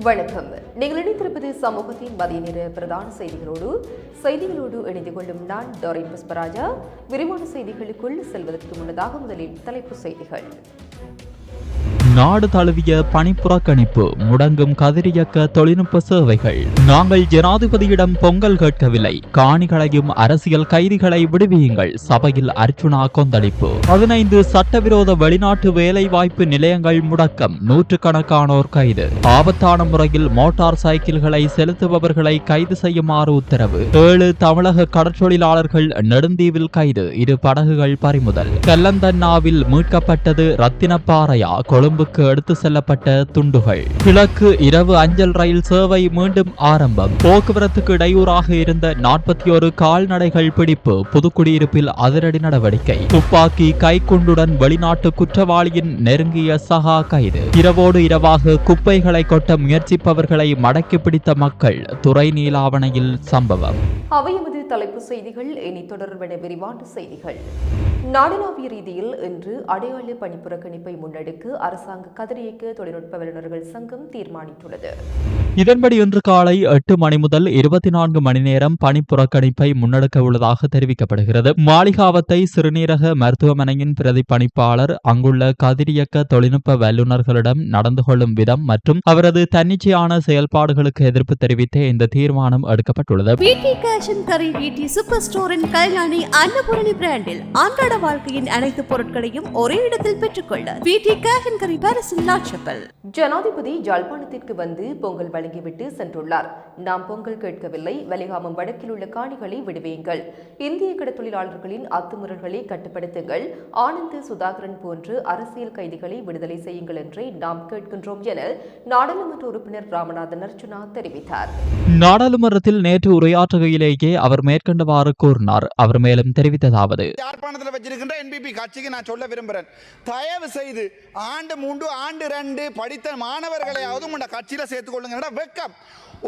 வணக்கம். நீங்கள் இணைந்திருப்பது சமூகத்தின் மதிய நேர பிரதான செய்திகளோடு இணைந்து கொள்ளும் நான் டோரின் புஷ்பராஜா. விரிவான செய்திகளுக்குள் செல்வதற்கு முன்னதாக முதலில் தலைப்புச் செய்திகள். நாடு தழுவிய பணிப்புறக்கணிப்பு, முடங்கும் கதிரியக்க தொழில்நுட்ப சேவைகள். நாங்கள் ஜனாதிபதியிடம் பொங்கல் கேட்கவில்லை, காணிகளையும் அரசியல் கைதிகளை விடுவியுங்கள். சபையில் அர்ச்சுனா கொந்தளிப்பு. 15 சட்டவிரோத வெளிநாட்டு வேலைவாய்ப்பு நிலையங்கள் முடக்கம், நூற்றுக்கணக்கானோர் கைது. ஆபத்தான முறையில் மோட்டார் சைக்கிள்களை செலுத்துபவர்களை கைது செய்யுமாறு உத்தரவு. 7 தமிழக கடற்றொழிலாளர்கள் நெடுந்தீவில் கைது, 2 படகுகள் பறிமுதல். கல்லந்தன்னாவில் மீட்கப்பட்டது ரத்தினப்பாறையா, கொழும்பு எடுத்து செல்லப்பட்ட துண்டுகள். கிழக்கு இரவு அஞ்சல் ரயில் சேவை மீண்டும் ஆரம்பம். போக்குவரத்துக்கு இடையூறாக இருந்த 41 கால்நடைகள் பிடிப்பு, புதுக்குடியிருப்பில் அதிரடி நடவடிக்கை. துப்பாக்கி கைக்குண்டுடன் வெளிநாட்டு குற்றவாளியின் நெருங்கிய சகா கைது. இரவோடு இரவாக குப்பைகளை கொட்ட முயற்சிப்பவர்களை மடக்கி பிடித்த மக்கள். துறை நீலாவணையில் சம்பவம். அவையமது தலைப்பு செய்திகள் இனி தொடர்பான விரிவான செய்திகள். நாடளாவிய ரீதியில் இன்று அடையாள பணிப்புறக்கணிப்பை முன்னெடுக்க அரசாங்க கதிரியக்க தொழில்நுட்ப வல்லுநர்கள் சங்கம் தீர்மானித்துள்ளது. இதன்படி இன்று காலை 8 மணி முதல் 24 மணி நேரம் பணிப்புறக்கணிப்பை முன்னெடுக்க உள்ளதாக தெரிவிக்கப்படுகிறது. மாளிகாவத்தை சிறுநீரக மருத்துவமனையின் பிரதி பணிப்பாளர் அங்குள்ள கதிரியக்க தொழில்நுட்ப வல்லுநர்களிடம் நடந்து கொள்ளும் விதம் மற்றும் அவரது தன்னிச்சையான செயல்பாடுகளுக்கு எதிர்ப்பு தெரிவித்து இந்த தீர்மானம் எடுக்கப்பட்டுள்ளது. சூப்பர் ஸ்டோரின் கல்யாணி அன்னபூரணி பிராண்டில் அன்றாட வாழ்க்கையின் அனைத்து பொருட்களையும் ஒரே இடத்தில் பெற்றுக்கொள்ள ஜனாதிபதி யாழ்ப்பாணத்திற்கு வந்து பொங்கல் வழங்கிவிட்டு சென்றுள்ளார். நாம் பொங்கல் கேட்கவில்லை, வலிகாமம் வடக்கில் உள்ள காணிகளை விடுவியுங்கள், இந்திய கடத்தொழிலாளர்களின் அத்துமுறல்களை கட்டுப்படுத்துங்கள், ஆனந்த் சுதாகரன் போன்று அரசியல் கைதிகளை விடுதலை செய்யுங்கள் என்றே நாம் கேட்கின்றோம் என நாடாளுமன்ற உறுப்பினர் ராமநாதன் அர்ச்சுனா தெரிவித்தார். நாடாளுமன்றத்தில் நேற்று உரையாற்றுகையிலேயே அவர் மேற்கண்டவாறு கூறினார். அவர் மேலும் தெரிவித்ததாவது: யாழ்ப்பாணத்தில் வச்சிருக்கின்ற என்பிபி கட்சிக்கு நான் சொல்ல விரும்புகிறேன், தயவு செய்து ஆண்டு 3 ஆண்டு 2 படித்த மாணவர்களையாவது உங்க கட்சியில சேர்த்துக் கொள்ளுங்க. வெக்கம்,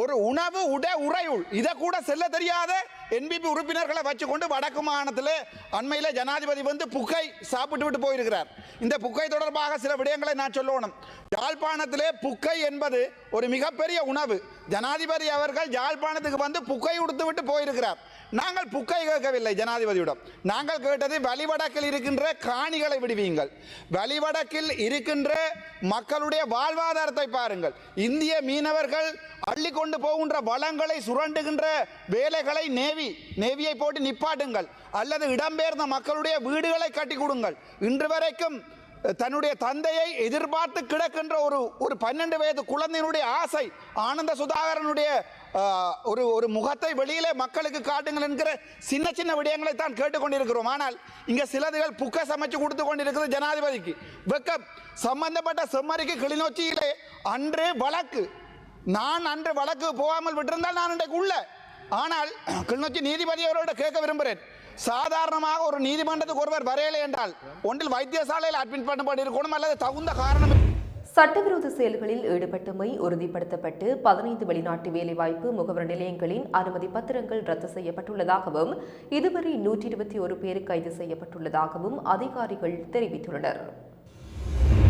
ஒரு உணவு உறையுள் இதை கூட செல்ல தெரியாத என்பிபி உறுப்பினர்களை வச்சுக்கொண்டு வடக்கு மாகாணத்தில் அண்மையில் ஜனாதிபதி வந்து புக்கை சாப்பிட்டு விட்டு போயிருக்கிறார். இந்த புக்கை தொடர்பாக சில விடயங்களை நான் சொல்லணும். யாழ்ப்பாணத்திலே புக்கை என்பது ஒரு மிகப்பெரிய உணவு. ஜனாதிபதி அவர்கள் யாழ்ப்பாணத்துக்கு வந்து புக்கை உடுத்து விட்டு போயிருக்கிறார். நாங்கள் புக்கை கேட்கவில்லை ஜனாதிபதியிடம். நாங்கள் கேட்டது வலிவடக்கில் இருக்கின்ற காணிகளை விடுவீங்கள், வலிவடக்கில் இருக்கின்ற மக்களுடைய வாழ்வாதாரத்தை பாருங்கள், இந்திய மீனவர்கள் அள்ளி கொண்டு போகின்ற வளங்களை சுரண்டுகின்ற வேலைகளை நேவியை போட்டு நிப்பாட்டுங்கள், அல்லது இடம்பெயர்ந்த மக்களுடைய வீடுகளை கட்டி கொடுங்கள். இன்று வரைக்கும் தன்னுடைய தந்தையை எதிர்பார்த்து கிடக்கின்ற ஒரு 12 வயது குழந்தையினுடைய ஆசை, ஆனந்த சுதாகரனுடைய ஒரு முகத்தை வெளியிலே மக்களுக்கு காட்டுங்கள் என்கிற சின்ன சின்ன விடயங்களை தான் கேட்டுக்கொண்டிருக்கிறோம். ஆனால் இங்க சிலதுகள் புக்க சமைச்சு கொடுத்து கொண்டிருக்கிறது ஜனாதிபதிக்கு வெக்கம். சம்பந்தப்பட்ட செம்மறிக்கு கிளிநொச்சியிலே அன்று வழக்கு போகாமல் விட்டிருந்தால் நான் இன்றைக்கு உள்ள. ஆனால் கிளிநொச்சி நீதிபதி அவரோட கேட்க விரும்புகிறேன், சாதாரணமாக ஒரு நீதிமன்றத்துக்கு ஒருவர் வரையலை என்றால் ஒன்றில் வைத்தியசாலையில் அட்மிட் பண்ணப்பட்டிருக்கணும் அல்லது தகுந்த காரணம். சட்டவிரோத செயல்களில் ஈடுபட்டமை உறுதிப்படுத்தப்பட்டு 15 வெளிநாட்டு வேலைவாய்ப்பு முகவர் நிலையங்களின் அனுமதி பத்திரங்கள் ரத்து செய்யப்பட்டுள்ளதாகவும் இதுவரை 121 பேர் கைது செய்யப்பட்டுள்ளதாகவும் அதிகாரிகள் தெரிவித்துள்ளனர்.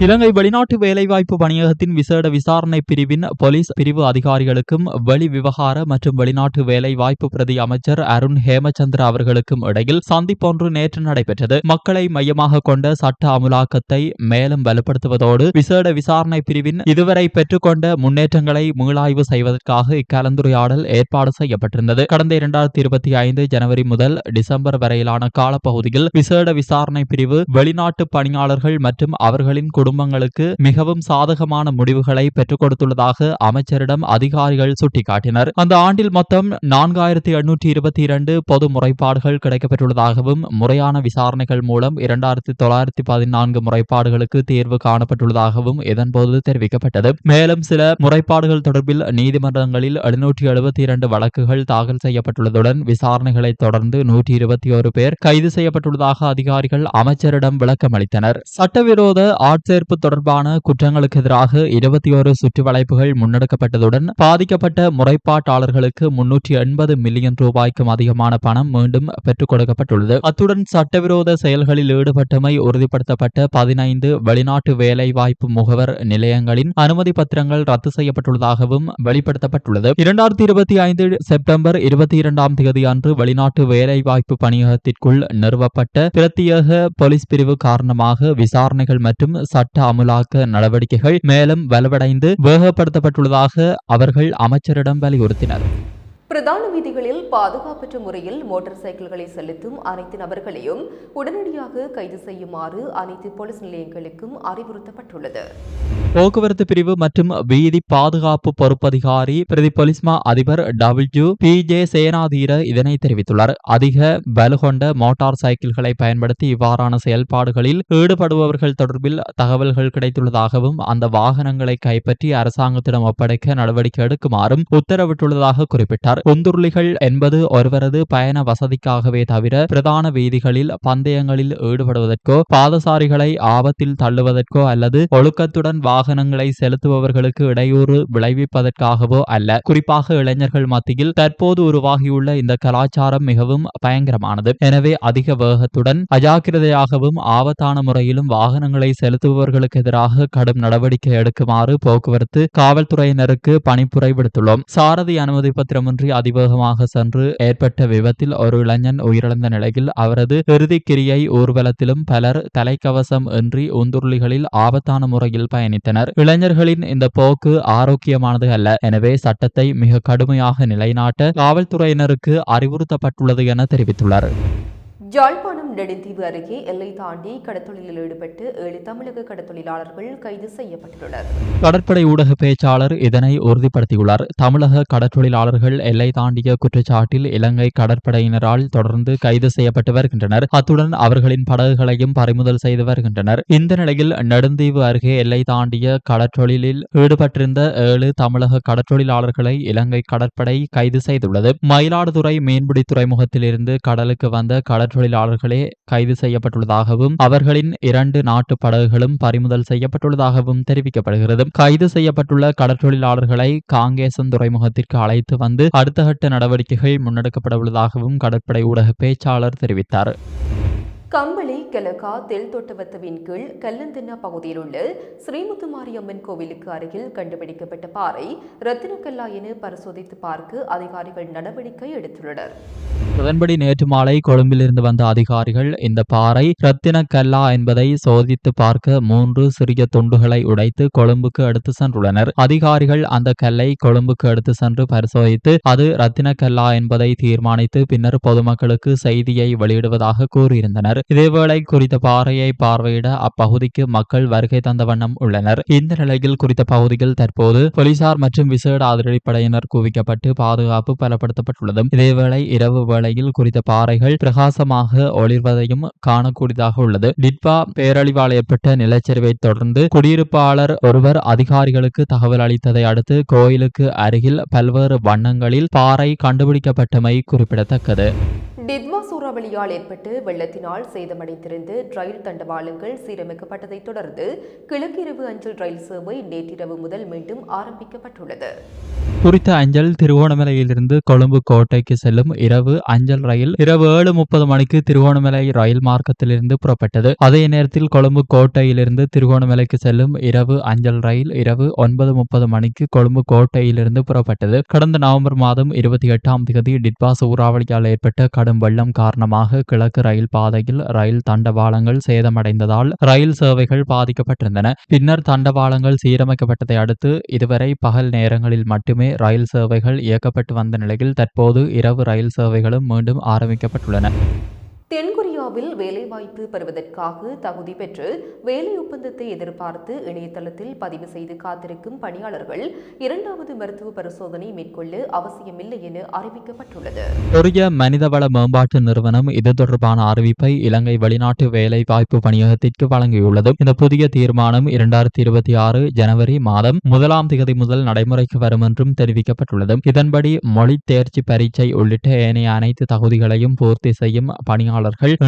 இலங்கை வெளிநாட்டு வேலைவாய்ப்பு பணியகத்தின் விசேட விசாரணை பிரிவின் போலீஸ் பிரிவு அதிகாரிகளுக்கும் வெளி விவகார மற்றும் வெளிநாட்டு வேலைவாய்ப்பு பிரதி அமைச்சர் அருண் ஹேமச்சந்திர அவர்களுக்கும் இடையில் சந்திப்பொன்று நேற்று நடைபெற்றது. மக்களை மையமாக கொண்ட சட்ட அமுலாக்கத்தை மேலும் வலுப்படுத்துவதோடு விசேட விசாரணை பிரிவின் இதுவரை பெற்றுக்கொண்ட முன்னேற்றங்களை மீளாய்வு செய்வதற்காக இக்கலந்துரையாடல் ஏற்பாடு செய்யப்பட்டிருந்தது. கடந்த 2025 ஜனவரி முதல் டிசம்பர் வரையிலான காலப்பகுதியில் விசேட விசாரணை பிரிவு வெளிநாட்டு பணியாளர்கள் மற்றும் அவர்களின் குடும்பங்களுக்கு மிகவும் சாதகமான முடிவுகளை பெற்றுக் கொடுத்துள்ளதாக அமைச்சரிடம் அதிகாரிகள் சுட்டிக்காட்டினர். அந்த ஆண்டில் மொத்தம் 4822 பொது முறைப்பாடுகள் கிடைக்கப்பெற்றுள்ளதாகவும் முறையான விசாரணைகள் மூலம் 2914 முறைப்பாடுகளுக்கு தீர்வு காணப்பட்டுள்ளதாகவும் இதன்போது தெரிவிக்கப்பட்டது. மேலும் சில முறைப்பாடுகள் தொடர்பில் நீதிமன்றங்களில் 772 வழக்குகள் தாக்கல் செய்யப்பட்டுள்ளதுடன் விசாரணைகளை தொடர்ந்து 121 பேர் கைது செய்யப்பட்டுள்ளதாக அதிகாரிகள் அமைச்சரிடம் விளக்கம் அளித்தனர். சட்டவிரோத ஆட்சேர்ப்பு மொழிபெயர்ப்பு தொடர்பான குற்றங்களுக்கு எதிராக 21 சுற்றுவளைப்புகள் முன்னெடுக்கப்பட்டதுடன் பாதிக்கப்பட்ட முறைப்பாட்டாளர்களுக்கு 380 மில்லியன் ரூபாய்க்கும் அதிகமான பணம் மீண்டும் பெற்றுக் கொடுக்கப்பட்டுள்ளது. அத்துடன் சட்டவிரோத செயல்களில் ஈடுபட்டமை உறுதிப்படுத்தப்பட்ட 15 வெளிநாட்டு வேலைவாய்ப்பு முகவர் நிலையங்களின் அனுமதி பத்திரங்கள் ரத்து செய்யப்பட்டுள்ளதாகவும் வெளிப்படுத்தப்பட்டுள்ளது. 2025 செப்டம்பர் 22ஆம் தேதி அன்று வெளிநாட்டு வேலைவாய்ப்பு பணியகத்திற்குள் நிறுவப்பட்ட பிரத்யேக போலீஸ் பிரிவு காரணமாக விசாரணைகள் மற்றும் சட்ட அமுலாக்க நடவடிக்கைகள் மேலும் வலுவடைந்து வேகப்படுத்தப்பட்டுள்ளதாக அவர்கள் அமைச்சரிடம் வலியுறுத்தினர். பிரதான வீதிகளில் பாதுகாப்பற்ற முறையில் மோட்டார் சைக்கிள்களை செலுத்தும் அனைத்து நபர்களையும் உடனடியாக கைது செய்யுமாறு அனைத்து போலீஸ் நிலையங்களுக்கும் அறிவுறுத்தப்பட்டுள்ளது. போக்குவரத்து பிரிவு மற்றும் வீதி பாதுகாப்பு பொறுப்பதிகாரி பிரதி போலீஸ்மா அதிபர் WPJ சேனாதீர இதனை தெரிவித்துள்ளார். அதிக பலு கொண்ட மோட்டார் சைக்கிள்களை பயன்படுத்தி இவ்வாறான செயல்பாடுகளில் ஈடுபடுபவர்கள் தொடர்பில் தகவல்கள் கிடைத்துள்ளதாகவும் அந்த வாகனங்களை கைப்பற்றி அரசாங்கத்திடம் ஒப்படைக்க நடவடிக்கை எடுக்குமாறும் உத்தரவிட்டுள்ளதாக குறிப்பிட்டார். குந்துருளிகள் என்பது ஒருவரது பயண வசதிக்காகவே தவிர பிரதான வீதிகளில் பந்தயங்களில் ஈடுபடுவதற்கோ பாதசாரிகளை ஆபத்தில் தள்ளுவதற்கோ அல்லது ஒழுக்கத்துடன் வாகனங்களை செலுத்துபவர்களுக்கு இடையூறு விளைவிப்பதற்காகவோ அல்ல. குறிப்பாக இளைஞர்கள் மத்தியில் தற்போது உருவாகியுள்ள இந்த கலாச்சாரம் மிகவும் பயங்கரமானது. எனவே அதிக வேகத்துடன் அஜாக்கிரதையாகவும் ஆபத்தான முறையிலும் வாகனங்களை செலுத்துபவர்களுக்கு எதிராக கடும் நடவடிக்கை எடுக்குமாறு போக்குவரத்து காவல்துறையினருக்கு பணிப்புரை விடுத்துள்ளோம். சாரதி அனுமதி பத்திரமின்றி அதிவேகமாக சென்று ஏற்பட்ட விபத்தில் ஒரு இளைஞன் உயிரிழந்த நிலையில் அவரது இறுதிக்கிரியை ஊர்வலத்திலும் பலர் தலைக்கவசம் இன்றி உந்துருளிகளில் ஆபத்தான முறையில் பயணித்தனர். இளைஞர்களின் இந்த போக்கு ஆரோக்கியமானது அல்ல. எனவே சட்டத்தை மிக கடுமையாக நிலைநாட்ட காவல்துறையினருக்கு அறிவுறுத்தப்பட்டுள்ளது என தெரிவித்துள்ளார். யாழ்ப்பாணம் நெடுந்தீவு அருகே எல்லை தாண்டி கடத்தொழிலில் ஈடுபட்டு 7 தமிழக கடத்தொழிலாளர்கள் கைது செய்யப்பட்டுள்ளனர். கடற்படை ஊடக பேச்சாளர் இதனை உறுதிப்படுத்தியுள்ளார். தமிழக கடற்றொழிலாளர்கள் எல்லை தாண்டிய குற்றச்சாட்டில் இலங்கை கடற்படையினரால் தொடர்ந்து கைது செய்யப்பட்டு வருகின்றனர். அத்துடன் அவர்களின் படகுகளையும் பறிமுதல் செய்து வருகின்றனர். இந்த நிலையில் நெடுந்தீவு அருகே எல்லை தாண்டிய கடற்றொழிலில் ஈடுபட்டிருந்த 7 தமிழக கடற்றொழிலாளர்களை இலங்கை கடற்படை கைது செய்துள்ளது. மயிலாடுதுறை மீன்பிடி துறைமுகத்திலிருந்து கடலுக்கு வந்த கடற்றொழிலாளர்களே கைது செய்யப்பட்டுள்ளதாகவும் அவர்களின் 2 நாட்டு படகுகளும் பறிமுதல் செய்யப்பட்டுள்ளதாகவும் தெரிவிக்கப்படுகிறது. கைது செய்யப்பட்டுள்ள கடற்றொழிலாளர்களை காங்கேசன் துறைமுகத்திற்கு அழைத்து வந்து அடுத்த கட்ட நடவடிக்கைகள் முன்னெடுக்கப்பட உள்ளதாகவும் கடற்படை ஊடக பேச்சாளர் தெரிவித்தார். கம்பளி கெலகா தெல்தொட்டவத்தவின் கீழ் கல்லந்தின்னா பகுதியில் உள்ள ஸ்ரீமுத்துமாரியம்மன் கோவிலுக்கு அருகில் கண்டுபிடிக்கப்பட்ட பாறை ரத்தினக்கல்லா என பரிசோதித்து பார்க்க அதிகாரிகள் நடவடிக்கை எடுத்துள்ளனர். அதன்படி நேற்று மாலை கொழும்பிலிருந்து வந்த அதிகாரிகள் இந்த பாறை ரத்தினக்கல்லா என்பதை சோதித்து பார்க்க 3 சிறிய துண்டுகளை உடைத்து கொழும்புக்கு எடுத்து சென்றுள்ளனர். அதிகாரிகள் அந்த கல்லை கொழும்புக்கு எடுத்து சென்று பரிசோதித்து அது ரத்தினக்கல்லா என்பதை தீர்மானித்து பின்னர் பொதுமக்களுக்கு செய்தியை வெளியிடுவதாக கூறியிருந்தனர். இதேவேளை குறித்த பாறையை பார்வையிட அப்பகுதிக்கு மக்கள் வருகை தந்த வண்ணம் உள்ளனர். இந்த நிலையில் குறித்த பகுதியில் தற்போது போலீசார் மற்றும் விசேட அதிரடிப்படையினர் குவிக்கப்பட்டு பாதுகாப்பு பலப்படுத்தப்பட்டுள்ளது. இதேவேளை இரவு வேளையில் குறித்த பாறைகள் பிரகாசமாக ஒளிர்வதையும் காணக்கூடியதாக உள்ளது. டிட்வா பேரழிவால் ஏற்பட்ட நிலச்சரிவை தொடர்ந்து குடியிருப்பாளர் ஒருவர் அதிகாரிகளுக்கு தகவல் அளித்ததை அடுத்து கோயிலுக்கு அருகில் பல்வேறு வண்ணங்களில் பாறை கண்டுபிடிக்கப்பட்டமை குறிப்பிடத்தக்கது. டிட்வா சூறாவளியால் ஏற்பட்டு வெள்ளத்தினால் சேதமடைந்திருந்த ரயில் தண்டவாளங்கள் சீரமைக்கப்பட்டதை தொடர்ந்து கிழக்கிரவு அஞ்சல் ரயில் சேவை நேற்றிரவு முதல் மீண்டும் ஆரம்பிக்கப்பட்டுள்ளது. குறித்த அஞ்சல் திருகோணமலையிலிருந்து கொழும்பு கோட்டைக்கு செல்லும் இரவு அஞ்சல் ரயில் இரவு 7:30 மணிக்கு திருகோணமலை ரயில் மார்க்கத்திலிருந்து புறப்பட்டது. அதே நேரத்தில் கொழும்பு கோட்டையிலிருந்து திருகோணமலைக்கு செல்லும் இரவு அஞ்சல் ரயில் இரவு 9:30 மணிக்கு கொழும்பு கோட்டையிலிருந்து புறப்பட்டது. கடந்த நவம்பர் மாதம் 28ஆம் தேதி டிட்வா சூறாவளியால் ஏற்பட்ட கடும் வெள்ளம் காரணமாக கிழக்கு ரயில் பாதையில் ரயில் தண்டவாளங்கள் சேதமடைந்ததால் ரயில் சேவைகள் பாதிக்கப்பட்டிருந்தன. பின்னர் தண்டவாளங்கள் சீரமைக்கப்பட்டதை அடுத்து இதுவரை பகல் நேரங்களில் மட்டுமே ரயில் சேவைகள் இயக்கப்பட்டு வந்த நிலையில் தற்போது இரவு ரயில் சேவைகளும் மீண்டும் ஆரம்பிக்கப்பட்டுள்ளன. தென்கொரியாவில் வேலைவாய்ப்பு பெறுவதற்காக தகுதி பெற்று வேலை ஒப்பந்தத்தை எதிர்பார்த்து இணையதளத்தில் பதிவு செய்து காத்திருக்கும் பணியாளர்கள் 2வது மருத்துவ பரிசோதனை மேற்கொள்ள அவசியமில்லை என அறிவிக்கப்பட்டுள்ளது. கொரிய மனிதவள மேம்பாட்டு நிறுவனம் இது தொடர்பான அறிவிப்பை இலங்கை வெளிநாட்டு வேலைவாய்ப்பு பணியகத்திற்கு வழங்கியுள்ளது. இந்த புதிய தீர்மானம் 2026 ஜனவரி மாதம் 1ஆம் தேதி முதல் நடைமுறைக்கு வரும் என்றும் தெரிவிக்கப்பட்டுள்ளது. இதன்படி மொழி தேர்ச்சி பரீட்சை உள்ளிட்ட ஏனைய அனைத்து தகுதிகளையும் பூர்த்தி செய்யும் பணியாளர்கள்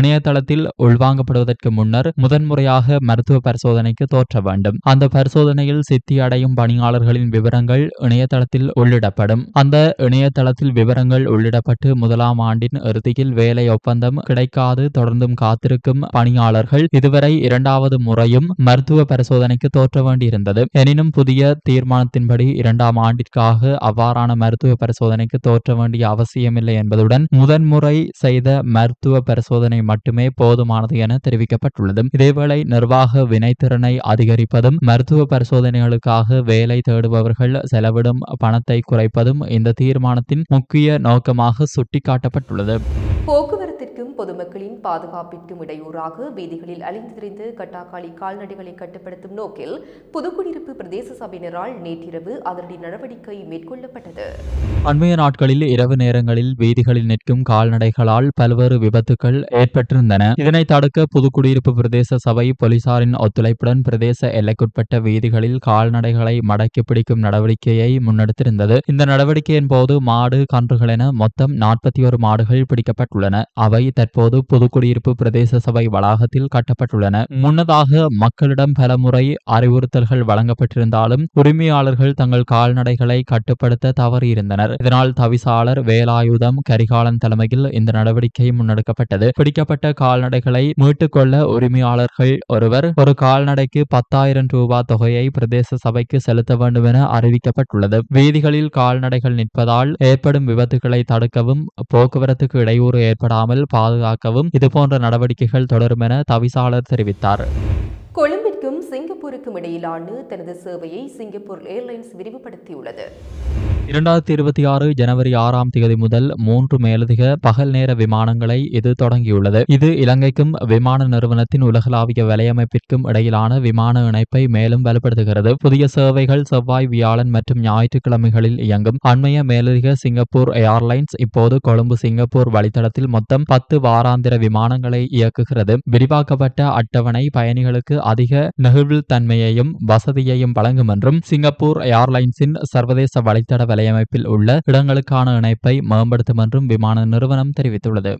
இணையதளத்தில் உள்வாங்கப்படுவதற்கு முன்னர் முதன்முறையாக மருத்துவ பரிசோதனைக்கு தோற்ற வேண்டும். அந்த பரிசோதனையில் சித்தி அடையும் பணியாளர்களின் விவரங்கள் இணையதளத்தில் உள்ளிடப்படும். அந்த இணையதளத்தில் விவரங்கள் உள்ளிடப்பட்டு முதலாம் ஆண்டின் இறுதியில் வேலை ஒப்பந்தம் கிடைக்காது தொடர்ந்தும் காத்திருக்கும் பணியாளர்கள் இதுவரை இரண்டாவது முறையும் மருத்துவ பரிசோதனைக்கு தோற்ற வேண்டியிருந்தது. எனினும் புதிய தீர்மானத்தின்படி இரண்டாம் ஆண்டிற்காக அவ்வாறான மருத்துவ பரிசோதனைக்கு தோற்ற வேண்டிய அவசியமில்லை என்பதுடன் முதன்முறை செய்த மருத்துவ பரிசோதனை மட்டுமே போதுமானது என தெரிவிக்கப்பட்டுள்ளது. இதேவேளை நிர்வாக வினைத்திறனை அதிகரிப்பதும் மருத்துவ பரிசோதனைகளுக்காக வேலை தேடுபவர்கள் செலவிடும் பணத்தை குறைப்பதும் இந்த தீர்மானத்தின் முக்கிய நோக்கமாக சுட்டிக்காட்டப்பட்டுள்ளது. போக்குவரத்திற்கும் பொதுமக்களின் பாதுகாப்பிற்கும் இடையூறாக வீதிகளில் அழிந்து திரிந்து கட்டாக்காளி கால்நடைகளை கட்டுப்படுத்தும் நோக்கில் புதுக்குடியிருப்பு பிரதேச சபையினரால் நேற்றிரவு அதிரடி நடவடிக்கை மேற்கொள்ளப்பட்டது. அண்மைய நாட்களில் இரவு நேரங்களில் வீதிகளில் நிற்கும் கால்நடைகளால் பல்வேறு விபத்துக்கள் ஏற்பட்டிருந்தன. இதனை தடுக்க புதுக்குடியிருப்பு பிரதேச சபை போலீசாரின் ஒத்துழைப்புடன் பிரதேச எல்லைக்குட்பட்ட வீதிகளில் கால்நடைகளை மடக்கி பிடிக்கும் நடவடிக்கையை முன்னெடுத்திருந்தது. இந்த நடவடிக்கையின் போது மாடு கன்றுகள் என மொத்தம் 41 மாடுகள் பிடிக்கப்பட்டுள்ளன. அவை தற்போது புதுக்குடியிருப்பு பிரதேச சபை வளாகத்தில் கட்டப்பட்டுள்ளன. முன்னதாக மக்களிடம் பலமுறை அறிவுறுத்தல்கள் வழங்கப்பட்டிருந்தாலும் உரிமையாளர்கள் தங்கள் கால்நடைகளை கட்டுப்படுத்த தவறியிருந்தனர். இதனால் தவிசாளர் வேலாயுதம் கரிகாலன் தலைமையில் இந்த நடவடிக்கை முன்னெடுக்கப்பட்டது. பிடிக்கப்பட்ட கால்நடைகளை மீட்டுக் கொள்ள உரிமையாளர்கள் ஒருவர் ஒரு கால்நடைக்கு 10,000 ரூபாய் தொகையை பிரதேச சபைக்கு செலுத்த வேண்டும் என அறிவிக்கப்பட்டுள்ளது. வீதிகளில் கால்நடைகள் நிற்பதால் ஏற்படும் விபத்துகளை தடுக்கவும் போக்குவரத்துக்கு இடையூறு ஏற்படாமல் பாதுகாக்கவும் இதுபோன்ற நடவடிக்கைகள் தொடரும் என தவிசாளர் தெரிவித்தார். கொழும்பிற்கும் சிங்கப்பூருக்கும் இடையிலான தனது சேவையை சிங்கப்பூர் ஏர்லைன்ஸ் விரிவுபடுத்தியுள்ளது. 2026 ஜனவரி 6ஆம் தேதி முதல் 3 மேலதிக பகல் நேர விமானங்களை இது தொடங்கியுள்ளது. இது இலங்கைக்கும் விமான நிறுவனத்தின் உலகளாவிய வலையமைப்பிற்கும் இடையிலான விமான இணைப்பை மேலும் வலுப்படுத்துகிறது. புதிய சேவைகள் செவ்வாய், வியாழன் மற்றும் ஞாயிற்றுக்கிழமைகளில் இயங்கும். அண்மைய மேலதிக சிங்கப்பூர் ஏர்லைன்ஸ் இப்போது கொழும்பு சிங்கப்பூர் வழித்தடத்தில் மொத்தம் 10 வாராந்திர விமானங்களை இயக்குகிறது. விரிவாக்கப்பட்ட அட்டவணை பயணிகளுக்கு அதிக நெகிழ்வுத்தன்மையையும் வசதியையும் வழங்கும் என்றும் சிங்கப்பூர் ஏர்லைன்ஸின் சர்வதேச வழித்தட வலையமைப்பில் உள்ள இடங்களுக்கான இணைப்பை மேம்படுத்தும் என்றும் விமான நிறுவனம் தெரிவித்துள்ளது.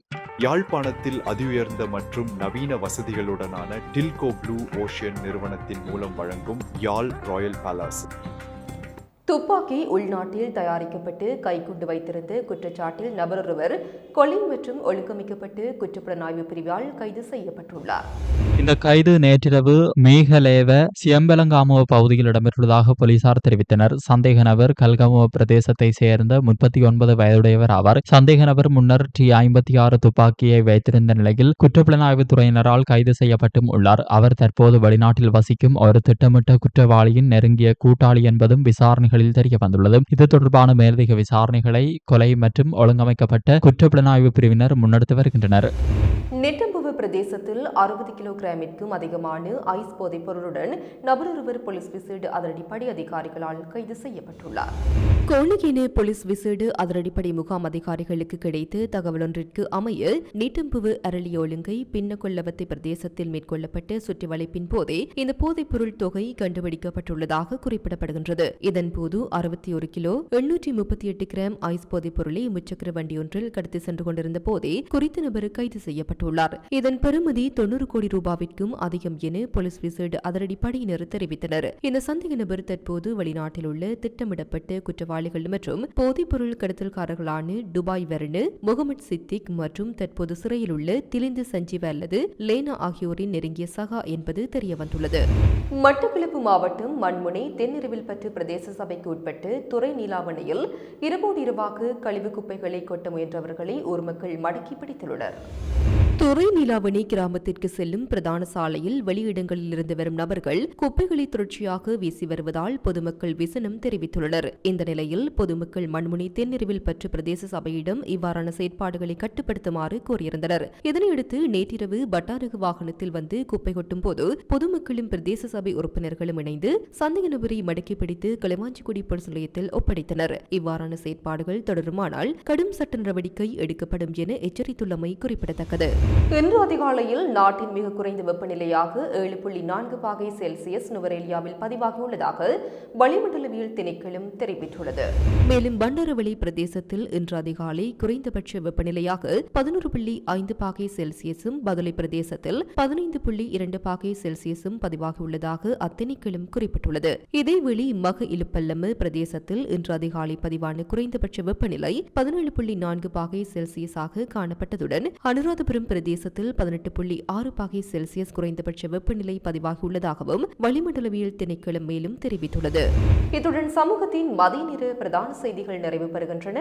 யாழ்ப்பாணத்தில் அதிஉயர்ந்த மற்றும் நவீன வசதிகளுடனான டில்கோ ப்ளூ ஓஷன் நிறுவனத்தின் மூலம் வழங்கும் யாழ் ராயல் பேலஸ். துப்பாக்கி உள்நாட்டில் தயாரிக்கப்பட்டு கைக்குண்டு வைத்திருந்த குற்றச்சாட்டில் நபரொருவர் கொலை மற்றும் ஒழுங்கமைக்கப்பட்டு குற்றப்புலனாய்வு பிரிவால் கைது செய்யப்பட்டுள்ளார். இந்த கைது நேற்றிரவு மேகலேவ சியம்பலங்காமுவ பகுதியில் இடம்பெற்றுள்ளதாக போலீசார் தெரிவித்தனர். சந்தேக நபர் கல்கமுவ பிரதேசத்தை சேர்ந்த 39 வயதுடையவர் ஆவார். சந்தேக நபர் முன்னர் T56 துப்பாக்கியை வைத்திருந்த நிலையில் குற்றப்புலனாய்வு துறையினரால் கைது செய்யப்பட்டும் உள்ளார். அவர் தற்போது வெளிநாட்டில் வசிக்கும் ஒரு திட்டமிட்ட குற்றவாளியின் நெருங்கிய கூட்டாளி என்பதும் விசாரணைகளில் தெரிய வந்துள்ளது. இது தொடர்பான மேலதிக விசாரணைகளை கொலை மற்றும் ஒழுங்கமைக்கப்பட்ட குற்றப்புலனாய்வு பிரிவினர் முன்னெடுத்து வருகின்றனர். நெட்டம்புவ பிரதேசத்தில் 60 கிலோகிராமிற்கும் அதிகமான ஐஸ் போதைப் பொருளுடன் நபரொருவர் போலீஸ் விசேட அதிரடிப்படை அதிகாரிகளால் கைது செய்யப்பட்டுள்ளார். கோணிகேன போலீஸ் விசேட அதிரடிப்படை முகாம் அதிகாரிகளுக்கு கிடைத்த தகவல் ஒன்றிற்கு அமைய நெட்டம்புவ அரளியோலுங்கை பின்னகொல்லவத்தை பிரதேசத்தில் மேற்கொள்ளப்பட்ட சுற்றி வளைப்பின் போதே இந்த போதைப் பொருள் தொகை கண்டுபிடிக்கப்பட்டுள்ளதாக குறிப்பிடப்படுகின்றது. இதன்போது 61 கிலோ 838 கிராம் ஐஸ் போதைப் பொருளை முச்சக்கர வண்டியொன்றில் கடத்தி சென்று கொண்டிருந்த போதே குறித்த நபர் கைது செய்யப்பட்டுள்ளார். இதன் பெறுமதி 90 கோடி ரூபாவிற்கும் அதிகம் என போலீஸ் விசேட அதிரடிப்படையினர் தெரிவித்தனர். இந்த சந்தேக நபர் தற்போது வெளிநாட்டில் உள்ள திட்டமிடப்பட்ட குற்றவாளிகள் மற்றும் போதைப்பொருள் கடத்தல்காரர்களான துபாய் வெர்னு, முகமது சித்திக் மற்றும் தற்போது சிறையில் உள்ள திலிந்து சஞ்சீவ அல்லது லேனா ஆகியோரின் நெருங்கிய சகா என்பது தெரியவந்துள்ளது. மட்டக்களப்பு மாவட்டம் மண்முனை தென்னிரவில்பற்று பிரதேச சபைக்கு உட்பட்டு துறை நீலாவணையில் இரவோடு இரவாக கழிவு குப்பைகளை கொட்ட முயன்றவர்களை ஊர் மக்கள் மடக்கி பிடித்துள்ளனர். துறை நீலாவணி கிராமத்திற்கு செல்லும் பிரதான சாலையில் வெளியிடங்களில் இருந்து வரும் நபர்கள் குப்பைகளை தொடர்ச்சியாக வீசி வருவதால் பொதுமக்கள் விசனம் தெரிவித்துள்ளனர். இந்த நிலையில் பொதுமக்கள் மண்முனை தென்னிரவில் பற்று பிரதேச சபையிடம் இவ்வாறான செயற்பாடுகளை கட்டுப்படுத்துமாறு கோரியிருந்தனர். இதனையடுத்து நேற்றிரவு பட்டாரகு வாகனத்தில் வந்து குப்பை கொட்டும் போது பொதுமக்களும் பிரதேச சபை உறுப்பினர்களும் இணைந்து சந்தேக நபரை மடக்கி பிடித்து களவாஞ்சிக்குடி போலீஸ் நிலையத்தில் ஒப்படைத்தனர். இவ்வாறான செயற்பாடுகள் தொடருமானால் கடும் சட்ட நடவடிக்கை எடுக்கப்படும் என எச்சரித்துள்ளமை குறிப்பிடத்தக்கது. இன்று அதிகாலையில் நாட்டின் மிக குறைந்த வெப்பநிலையாக 7.4 பாகை செல்சியஸ் நுவரேலியாவில் பதிவாகியுள்ளதாக வளிமண்டலவியல் திணைக்களம் தெரிவித்துள்ளது. மேலும் பண்டரவளி பிரதேசத்தில் இன்று அதிகாலை குறைந்தபட்ச வெப்பநிலையாக 11.5 பாகை செல்சியஸும் பதுளை பிரதேசத்தில் 15.2 பாகை செல்சியஸும் பதிவாகியுள்ளதாக அத்திணைக்களம் குறிப்பிட்டுள்ளது. இதேவேளை மக இலுப்பல்லம பிரதேசத்தில் இன்று அதிகாலை பதிவான குறைந்தபட்ச வெப்பநிலை 17.4 பாகை செல்சியஸாக காணப்பட்டதுடன் அனுராதபுரம் பிரதேசத்தில் 18.6 பாகை செல்சியஸ் குறைந்தபட்ச வெப்பநிலை பதிவாகியுள்ளதாகவும் வளிமண்டலவியல் திணைக்களம் மேலும் தெரிவித்துள்ளது. இத்துடன் சமூகத்தின் மதிய நேர பிரதான செய்திகள் நிறைவு பெறுகின்றன.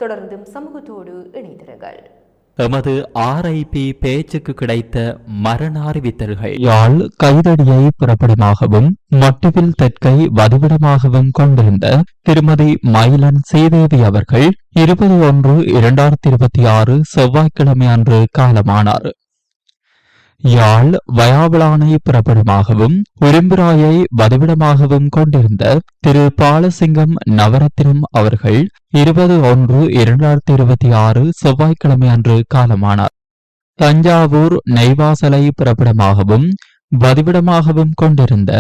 தொடர்ந்தும் சமூகத்தோடு இணைந்திருங்கள். எமது RIP பேச்சுக்கு கிடைத்த மரண அறிவித்தல்கள். யாழ் கைதடியை புறப்படமாகவும் மட்டுவில் தெற்கை வதிவிடமாகவும் கொண்டிருந்த திருமதி மயிலன் சீதேவி அவர்கள் 20/1/2026 செவ்வாய்க்கிழமை அன்று காலமானார். யாழ் வயாவிளானை புறப்படமாகவும் உரும்பிராயை வதிவிடமாகவும் கொண்டிருந்த திரு பாலசிங்கம் நவரத்தினம் அவர்கள் 20/1/2026 செவ்வாய்க்கிழமை அன்று காலமானார். தஞ்சாவூர் நெய்வாசலை புறப்படமாகவும் வதிவிடமாகவும் கொண்டிருந்த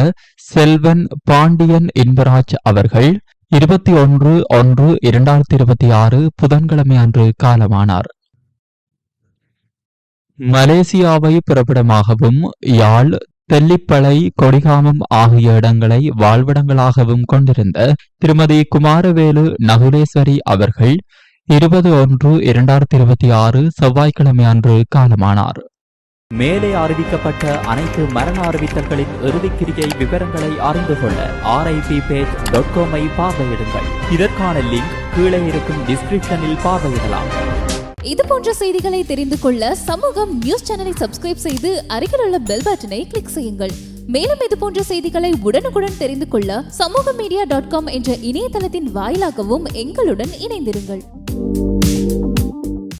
செல்வன் பாண்டியன் இன்பராஜ் அவர்கள் 21/1/2026 புதன்கிழமை அன்று காலமானார். மலேசியாவை புறப்படமாகவும் யாழ் தெல்லிப்பளை கொடிகாமம் ஆகிய இடங்களை வாழ்விடங்களாகவும் கொண்டிருந்த திருமதி குமாரவேலு நகுலேஸ்வரி அவர்கள் 20/1/2026 செவ்வாய்க்கிழமை அன்று காலமானார். மேலே அறிவிக்கப்பட்ட அனைத்து மரண அறிவித்தல்களின் இறுதிக்கிரியை விவரங்களை அறிந்து கொள்ள RIPpage.com பார்வையிடுங்கள். இதற்கான லிங்க் கீழே இருக்கும் டிஸ்கிரிப்ஷனில் பார்வையிடலாம். இது போன்ற செய்திகளை தெரிந்து கொள்ள சமூகம் நியூஸ் சேனலை சப்ஸ்கிரைப் செய்து அருகில் உள்ள பெல் பட்டனை கிளிக் செய்யுங்கள். மேலும் இது போன்ற செய்திகளை உடனுக்குடன் தெரிந்து கொள்ள சமூகமீடியா.com என்ற இணையதளத்தின் வாயிலாகவும் எங்களுடன் இணைந்திருங்கள்.